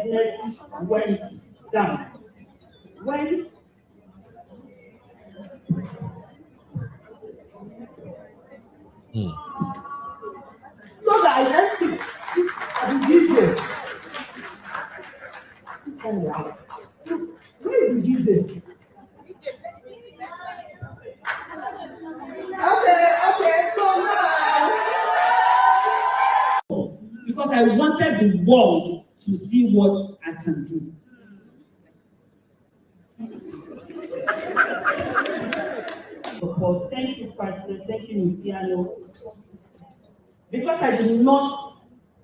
businesses went down. When so the identity of the DJ. Where is the DJ? Okay, so now because I wanted the world to see what I can do. Thank you, Pastor. Thank you, Luciano. Because I did not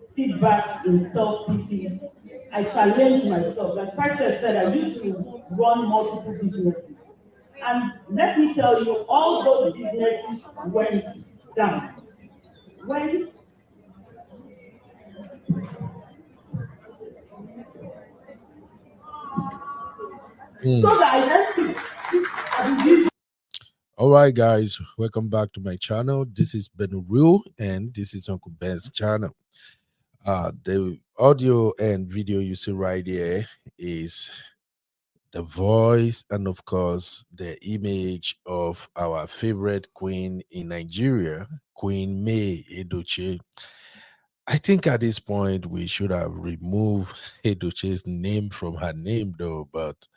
sit back in self-pity, I challenged myself. Like Pastor said, I used to run multiple businesses. And let me tell you, all those businesses went down. When so the identity. All right, guys, welcome back to my channel. This is Ben Real, and this is Uncle Ben's channel. The audio and video you see right here is the voice and, of course, the image of our favorite queen in Nigeria, Queen May Edochie. I think at this point we should have removed Edochie's name from her name, though, but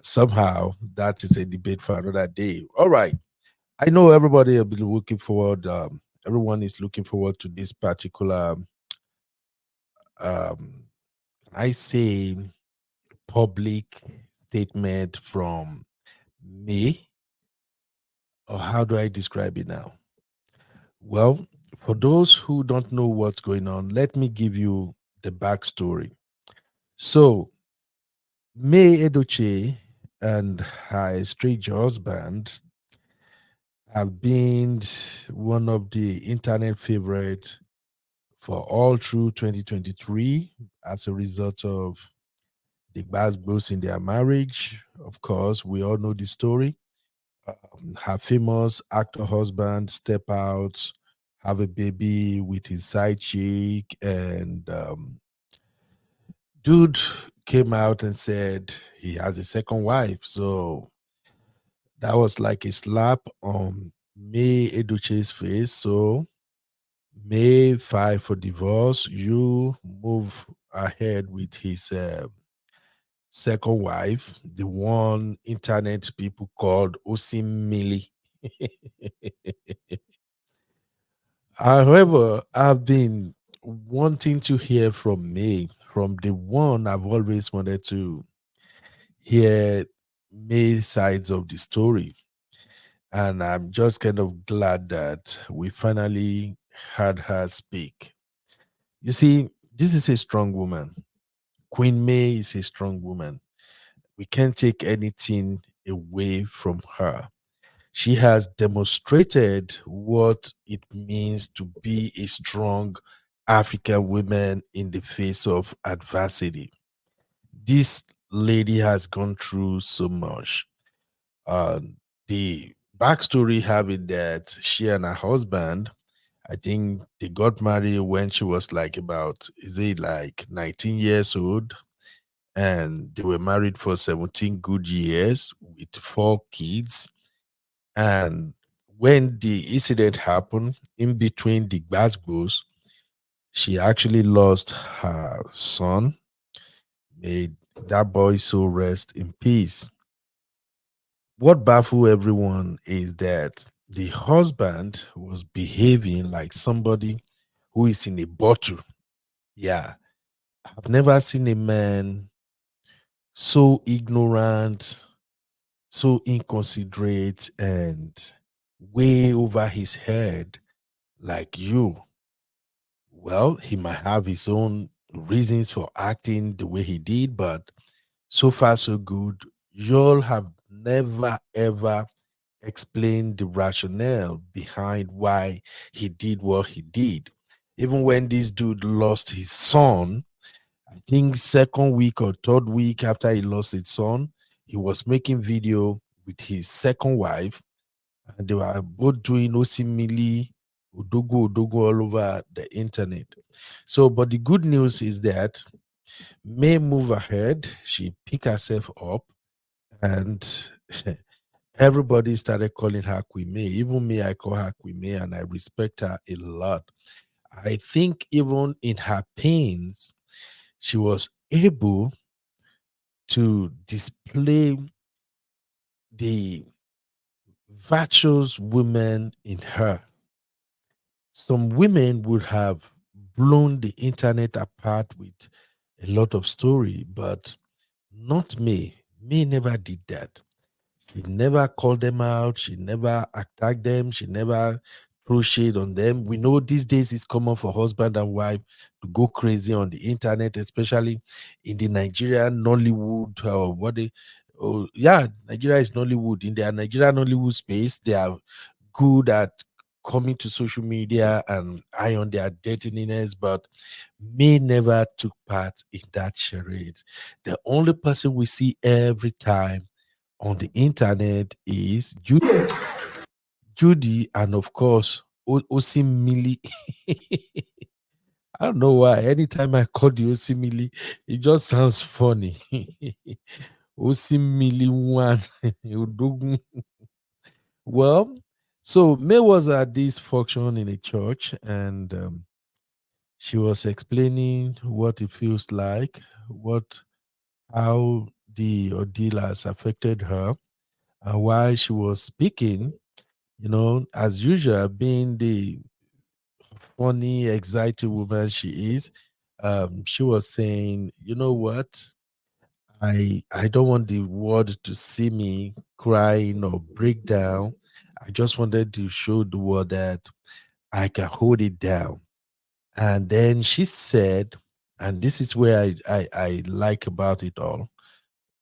somehow that is a debate for another day. All right. I know everybody will be looking forward. Everyone is looking forward to this particular, I say, public statement from me. Or how do I describe it now? Well, for those who don't know what's going on, let me give you the backstory. So, May Edochie and her estranged husband have been one of the internet favorites for all through 2023 as a result of the Gbasgbos in their marriage. Of course, we all know the story. Her famous actor husband step out, have a baby with his side chick, and dude came out and said he has a second wife. So that was like a slap on May Edochie's face. So May file for divorce. You move ahead with his second wife, the one internet people called Osimili. However, I've been wanting to hear from May. From the one, I've always wanted to hear May's sides of the story. And I'm just kind of glad that we finally had her speak. You see, this is a strong woman. Queen May is a strong woman. We can't take anything away from her. She has demonstrated what it means to be a strong African woman in the face of adversity. This lady has gone through so much. The backstory having that she and her husband, I think they got married when she was like about, is it like 19 years old? And they were married for 17 good years with 4 kids. And when the incident happened, in between the Gbasgbos, she actually lost her son. May that boy so rest in peace. What baffled everyone is that the husband was behaving like somebody who is in a bottle. Yeah, I've never seen a man so ignorant, so inconsiderate, and way over his head like you. Well, he might have his own reasons for acting the way he did, but so far so good. Y'all have never ever explained the rationale behind why he did what he did. Even when this dude lost his son, I think second week or third week after he lost his son, he was making video with his second wife, and they were both doing osimili, odogo all over the internet. So, but the good news is that May move ahead. She picked herself up, and everybody started calling her Queen May. Even me, I call her Queen May, and I respect her a lot. I think even in her pains, she was able to display the virtuous women in her. Some women would have blown the internet apart with a lot of story, but not me. Me never did that. She never called them out. She never attacked them. She never threw shade on them. We know these days it's common for husband and wife to go crazy on the internet, especially in the Nigerian Nollywood or what they. Oh yeah, Nigeria is Nollywood. In their Nigerian Nollywood space, they are good at coming to social media and eye on their dirtiness, but May never took part in that charade. The only person we see every time on the internet is Judy, and of course Osimili. I don't know why. Anytime I call the Osimili, it just sounds funny. Osimili one. Odogun. Well, so May was at this function in a church, and she was explaining what it feels like, what how the ordeal has affected her, and while she was speaking, as usual, being the funny, excited woman she is, she was saying, you know what? I don't want the world to see me crying or break down. I just wanted to show the world that I can hold it down. And then she said, and this is where I like about it all.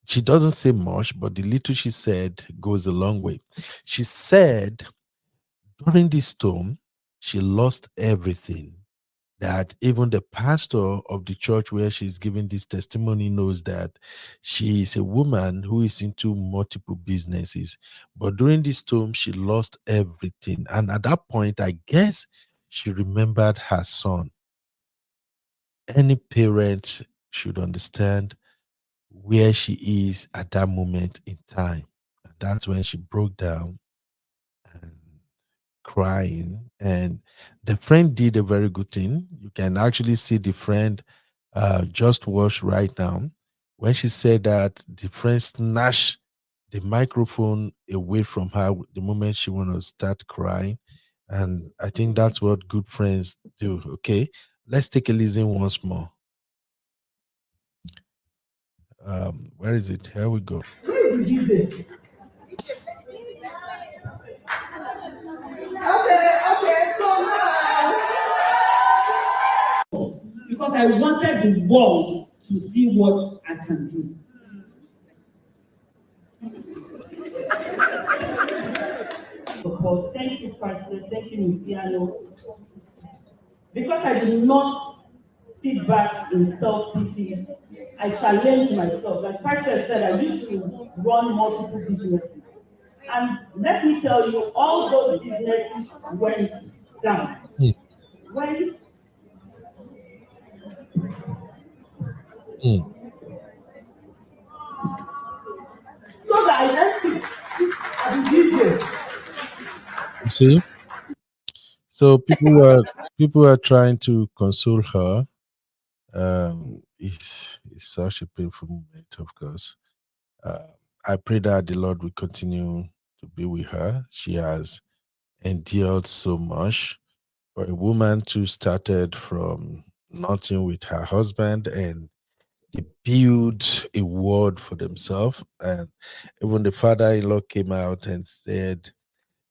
She doesn't say much, but the little she said goes a long way. She said during this storm, she lost everything. That even the pastor of the church where she's giving this testimony knows that she is a woman who is into multiple businesses. But during this storm, she lost everything. And at that point, I guess she remembered her son. Any parent should understand where she is at that moment in time. And that's when she broke down and crying. And the friend did a very good thing. You can actually see the friend just watch right now. When she said that, the friend snatched the microphone away from her the moment she want to start crying. And I think that's what good friends do. Okay, let's take a listen once more. Where is it? Here we go. Okay, so now, because I wanted the world to see what I can do. But thank you, Pastor. Thank you, Messiano. Because I did not sit back in self-pity, I challenged myself. Like Pastor said, I used to run multiple businesses. And let me tell you, all those businesses went down. Mm, When mm. so that I just You see, so people were trying to console her. It's such a painful moment, of course. Uh, I pray that the Lord will continue to be with her. She has endured so much. For a woman to started from nothing with her husband, and they built a world for themselves. And even the father-in-law came out and said,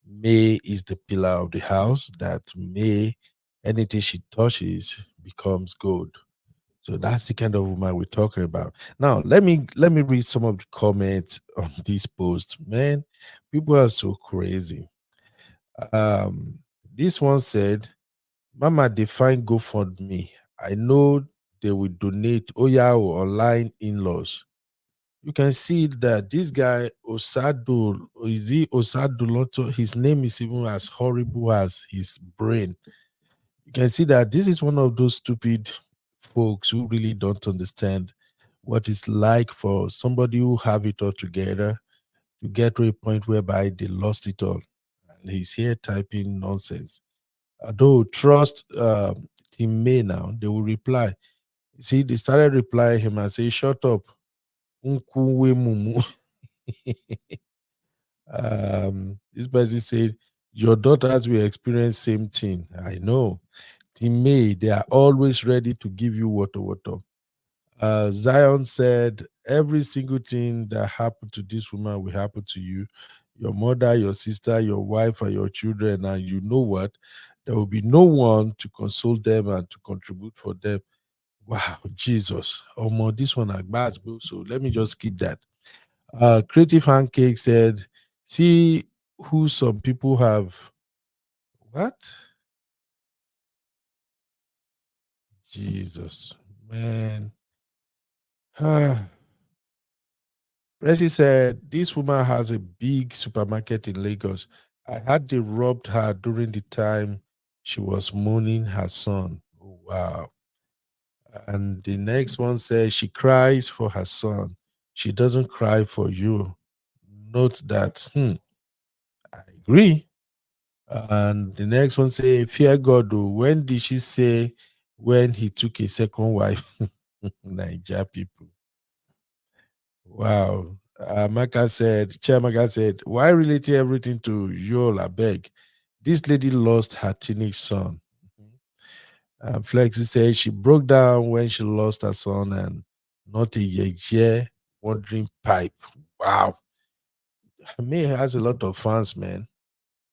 May is the pillar of the house, that May, anything she touches becomes gold. So that's the kind of woman we're talking about. Now, let me read some of the comments on this post. Man, people are so crazy. Um, this one said, Mama, they find GoFundMe. I know they will donate Oya online in-laws. You can see that this guy Osado, is he Osado Lotto? His name is even as horrible as his brain. You can see that this is one of those stupid folks who really don't understand what it's like for somebody who have it all together to get to a point whereby they lost it all. And he's here typing nonsense. Although trust Team May now, they will reply. See, they started replying him and say, "Shut up, Nkuwe mumu." This person said, "Your daughters will experience same thing." I know. Team May, they are always ready to give you water. Zion said, "Every single thing that happened to this woman will happen to you, your mother, your sister, your wife, and your children. And you know what? There will be no one to console them and to contribute for them." Wow, Jesus. Oh, more this one like bad, so let me just skip that. Creative Handcake said, "See who some people have." What? Jesus, man. Pressy said, "This woman has a big supermarket in Lagos. I had they robbed her during the time she was mourning her son." Oh, wow. And the next one says, "She cries for her son. She doesn't cry for you." Note that. I agree. And the next one say, "Fear God. Oh, when did she say when he took a second wife?" Niger people. Wow. Chiamaka said, "Why relating everything to Yul Abeg? This lady lost her teenage son." And Flexi said she broke down when she lost her son and not a year wandering pipe. Wow. May has a lot of fans, man.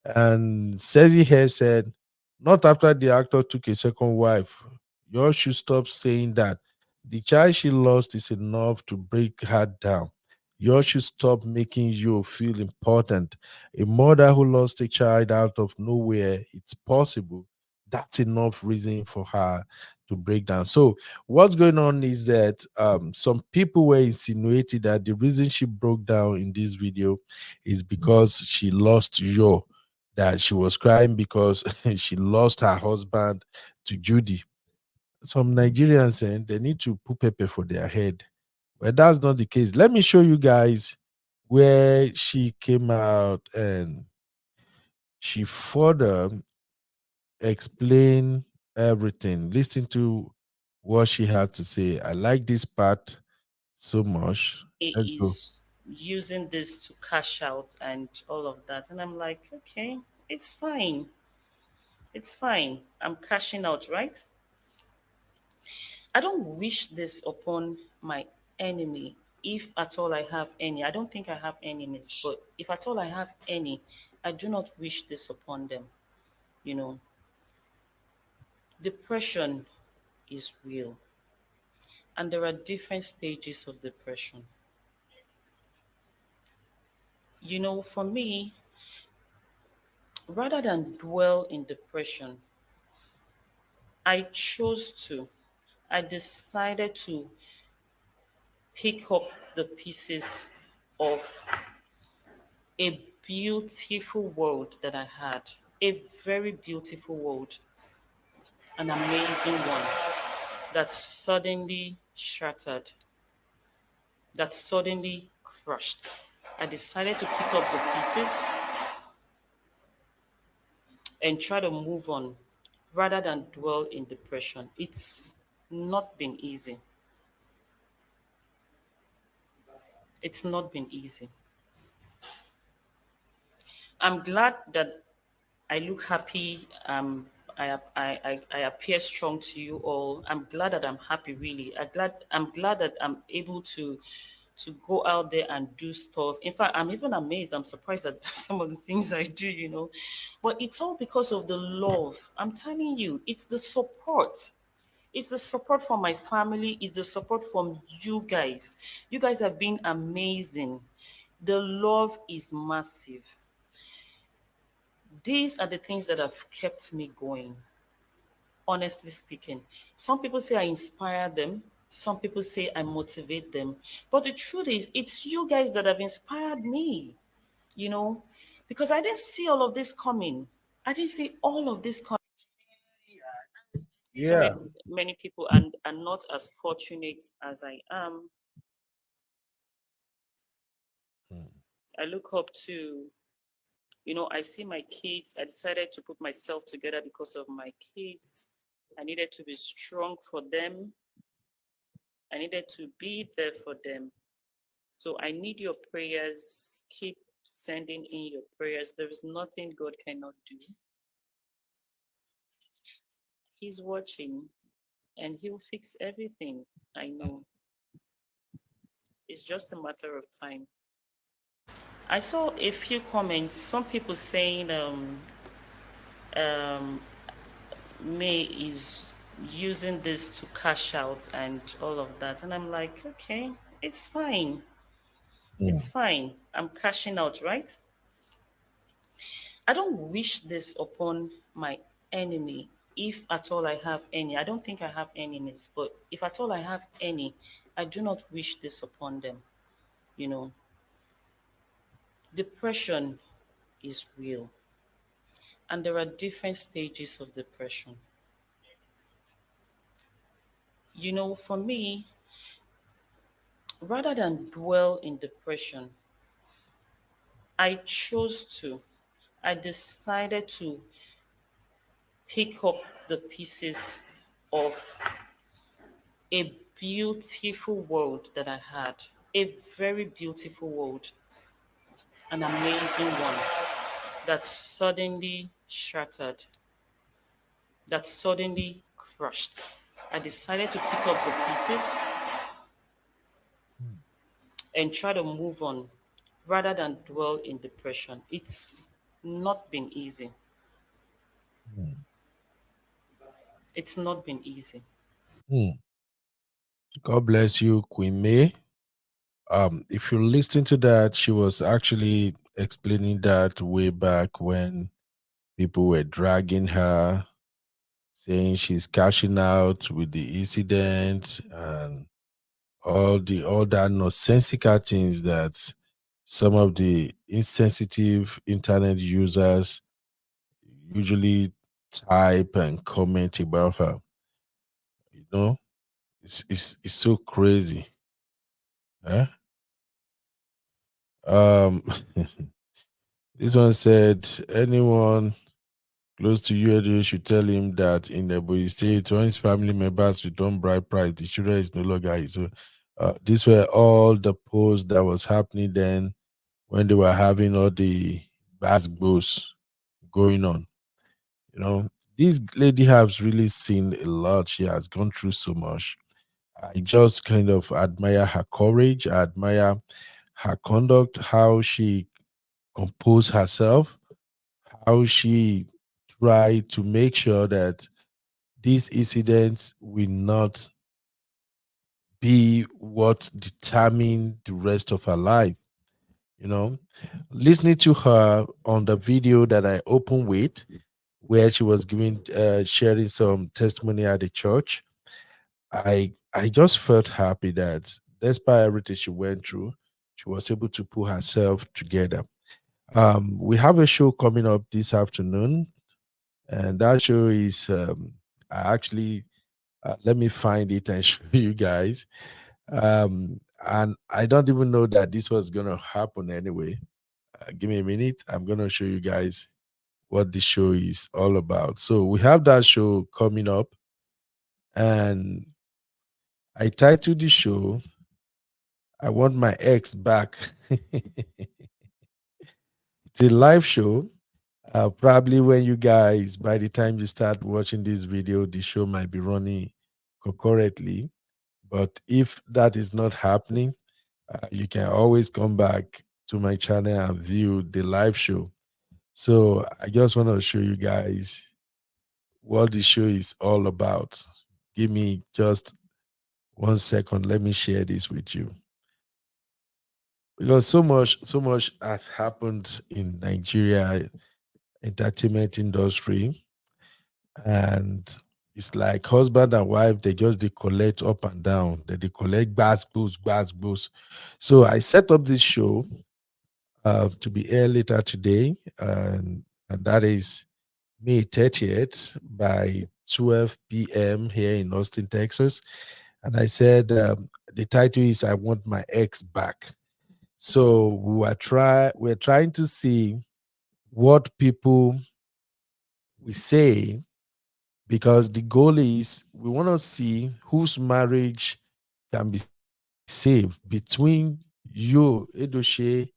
And Sezi here said, "Not after the actor took a second wife. You all should stop saying that. The child she lost is enough to break her down. You all should stop making you feel important. A mother who lost a child out of nowhere, it's possible. That's enough reason for her to break down." So what's going on is that some people were insinuating that the reason she broke down in this video is because she lost Joe, that she was crying because she lost her husband to Judy. Some Nigerians saying they need to put pepper for their head. But that's not the case. Let me show you guys where she came out and she further explained everything. Listen to what she had to say. I like this part so much. Let's go. Is using this to cash out and all of that. And I'm like, okay, it's fine. It's fine. I'm cashing out, right? I don't wish this upon my enemy, if at all I have any. I don't think I have enemies, but if at all I have any, I do not wish this upon them. You know, depression is real, and there are different stages of depression. For me, rather than dwell in depression, I chose to, I decided to pick up the pieces of a beautiful world that I had, a very beautiful world, an amazing one that suddenly shattered, that suddenly crushed. I decided to pick up the pieces and try to move on rather than dwell in depression. It's not been easy. It's not been easy. I'm glad that I look happy. I appear strong to you all. I'm glad that I'm happy. Really, I'm glad that I'm able to go out there and do stuff. In fact, I'm even amazed. I'm surprised at some of the things I do. But it's all because of the love. I'm telling you, it's the support. It's the support from my family. It's the support from you guys. You guys have been amazing. The love is massive. These are the things that have kept me going, honestly speaking. Some people say I inspire them, some people say I motivate them. But the truth is, it's you guys that have inspired me, you know, because I didn't see all of this coming. I didn't see all of this coming. So Yeah. many people are not as fortunate as I am. Mm. I look up to, I see my kids. I decided to put myself together because of my kids. I needed to be strong for them. I needed to be there for them. So I need your prayers. Keep sending in your prayers. There is nothing God cannot do. He's watching and he'll fix everything. I know. It's just a matter of time. I saw a few comments, some people saying um, May is using this to cash out and all of that. And I'm like, okay, it's fine. It's Mm. fine. I'm cashing out, right? I don't wish this upon my enemy, if at all I have any. I don't think I have enemies, but if at all I have any, I do not wish this upon them. You know, depression is real, and there are different stages of depression. For me, rather than dwell in depression, I chose to, I decided to pick up the pieces of a beautiful world that I had, a very beautiful world, an amazing one that suddenly shattered, that suddenly crushed. I decided to pick up the pieces and try to move on rather than dwell in depression. It's not been easy. Mm. It's not been easy. Mm. God bless you, Queen May. If you listen to that, she was actually explaining that way back when people were dragging her, saying she's cashing out with the incident and all that nonsensical things that some of the insensitive internet users usually type and comment about her. You know, it's so crazy. Eh? Um, this one said anyone close to you should tell him that in the Ebonyi State, when his family members return bride price, the children is no longer his. So, these were all the posts that was happening then when they were having all the basketballs going on. You know, this lady has really seen a lot. She has gone through so much. I just kind of admire her courage. I admire her conduct, how she composed herself, how she tried to make sure that these incidents will not be what determine the rest of her life. You know, listening to her on the video that I opened with, where she was giving sharing some testimony at the church, I just felt happy that despite everything she went through, she was able to pull herself together. We have a show coming up this afternoon, and that show is I actually let me find it and show you guys. And I don't even know that this was gonna happen anyway. Give me a minute. I'm gonna show you guys what the show is all about. So we have that show coming up, and I titled the show "I Want My Ex Back." It's a live show. Probably when you guys, by the time you start watching this video, the show might be running concurrently. But if that is not happening, you can always come back to my channel and view the live show. So I just want to show you guys what the show is all about. Give me just 1 second. Let me share this with you. Because so much has happened in Nigeria entertainment industry, and it's like husband and wife, they collect up and down. They collect bats boost. So I set up this show to be air later today, and that is May 30th by 12 p.m. here in Austin, Texas. And I said, the title is I Want My Ex Back. So we're trying to see what people will say, because the goal is we want to see whose marriage can be saved between you, Edoche,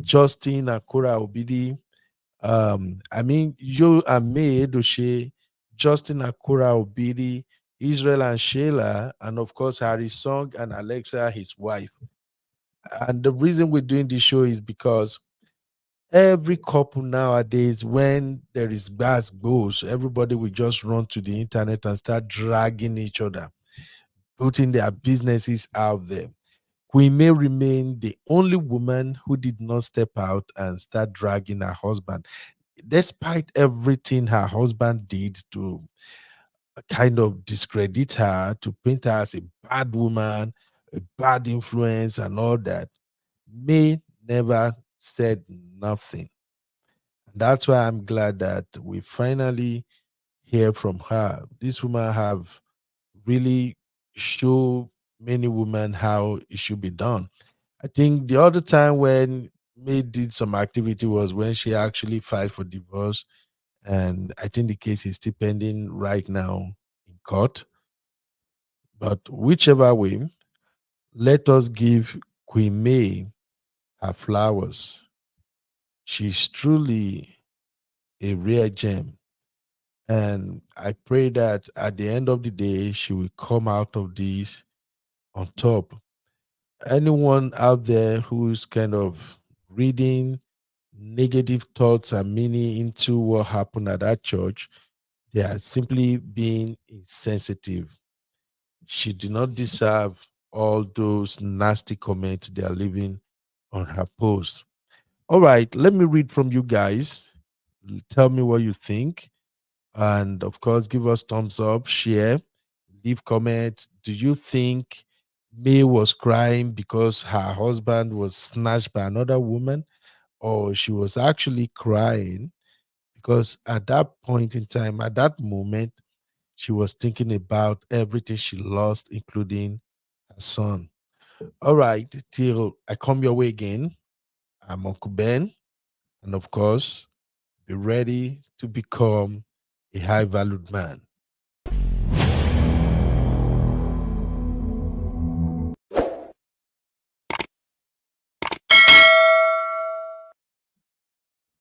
Justin, Akura Obidi. You and me, Edoche, Justin, Akura Obidi, Israel and Sheila, and of course Harry Song and Alexa, his wife. And the reason we're doing this show is because every couple nowadays, when there is gas goes, everybody will just run to the internet and start dragging each other, putting their businesses out there. Queen May remain the only woman who did not step out and start dragging her husband, despite everything her husband did to kind of discredit her, to paint her as a bad woman, a bad influence, and all that. May never said nothing. That's why I'm glad that we finally hear from her. This woman have really show many women how it should be done. I think the other time when May did some activity was when she actually filed for divorce, and I think the case is still pending right now in court. But whichever way, let us give Queen May her flowers. She's truly a rare gem. And I pray that at the end of the day, she will come out of this on top. Anyone out there who's kind of reading negative thoughts and meaning into what happened at that church, they are simply being insensitive. She did not deserve all those nasty comments they are leaving on her post. All right, let me read from you guys. Tell me what you think. And of course, give us thumbs up, share, leave comment. Do you think May was crying because her husband was snatched by another woman, or she was actually crying because at that point in time, at that moment, she was thinking about everything she lost, including her son? All right, till I come your way again, I'm Uncle Ben. And of course, be ready to become a high valued man.